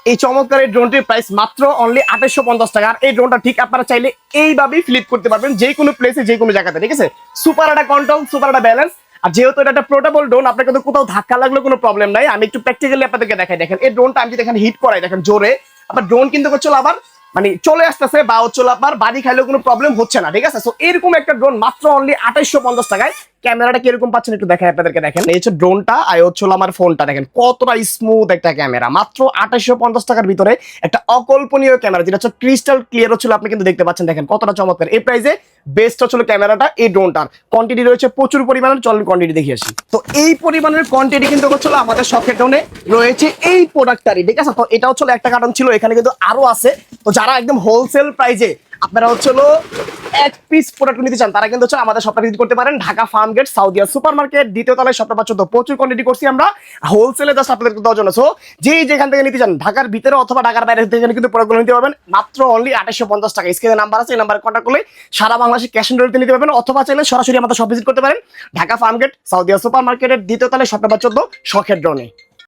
এই চমৎকার এই ড্রোনটির প্রাইস মাত্র অনলি 2850 টাকা। আর এই ড্রোনটা ঠিক আপনারা চাইলে এইভাবেই ফ্লিপ করতে পারবেন যে কোনো প্লেসে যে কোনো জায়গাতে, ঠিক আছে। সুপার একটা কন্ট্রোল, সুপার একটা ব্যালেন্স। আর যেহেতু এটা একটা পোর্টেবল ড্রোন, আপনার কিন্তু কোথাও ধাক্কা লাগলে কোনো প্রবলেম নাই। আমি একটু প্র্যাকটিক্যালি আপনাদেরকে দেখাই। দেখেন এই ড্রোনটা আমি যদি এখানে হিট করাই, দেখেন জোরে আপনার ড্রোন কিন্তু হচ্ছে আবার মানে চলে আসতেছে বা হচ্ছে আপনার বাড়ি খাইলেও কোনো প্রবলেম হচ্ছে না, ঠিক আছে। সো এরকম একটা ড্রোন মাত্র অনলি 2850 টাকায়। ক্যামেরাটা কিরকম পাচ্ছেন একটু দেখাই আপনাদেরকে। দেখেন এই হচ্ছে ড্রোনটা, আর হচ্ছে আমার ফোনটা। দেখেন কতটা স্মুথ একটা ক্যামেরা, মাত্র 2850 টাকার ভিতরে একটা অকল্পনীয় ক্যামেরা, যেটা হচ্ছে ক্রিস্টাল ক্লিয়ার হচ্ছিল। আপনি কিন্তু দেখতে পাচ্ছেন, দেখেন কতটা চমৎকার। এই প্রাইসে বেস্ট হচ্ছিল ক্যামেরাটা এই ড্রোনটার। কোয়ান্টিটি রয়েছে প্রচুর পরিমাণের, চলুন কোয়ান্টিটি দেখে আসি। তো এই পরিমাণের কোয়ান্টিটি কিন্তু হচ্ছিল আমাদের শখের ড্রোনে রয়েছে এই প্রোডাক্টটারই, ঠিক আছে। তো এটা হচ্ছিল একটা কারণ ছিল, এখানে কিন্তু আরো আছে। তো যারা একদম হোলসেল প্রাইজে আপনারা হচ্ছিল এক পিস প্রোডাক্ট নিতে চান, তারা কিন্তু হচ্ছে আমাদের শপটা ভিজিট করতে পারেন। Dhaka Farmgate, Saudia super market, দ্বিতীয় তলায় শপটা পাচ্ছ। তো প্রচুর কোয়ান্টিটি করছি আমরা হোলসেলে, জাস্ট আপনাদের দেওয়ার জন্য। সো যেখান থেকে নিতে চান, ঢাকার ভিতরে অথবা ঢাকার বাইরে থেকে কিন্তু প্রোডাক্টগুলো নিতে পারবেন মাত্র অনলি 2850 টাকা। স্ক্রিনে নাম্বার আছে, এই নাম্বারে কন্ট্যাক্ট করলে সারা বাংলাদেশে ক্যাশ অন ডেলিভারিতে নিতে পারবেন, অথবা চাইলে সরাসরি আমাদের শপ ভিজিট করতে পারেন। ঢাকা ফার্ম গেট, সাউদিয়া সুপার মার্কেটের দ্বিতীয় তলায় শপটা পাচ্ছ শখের ড্রোনে।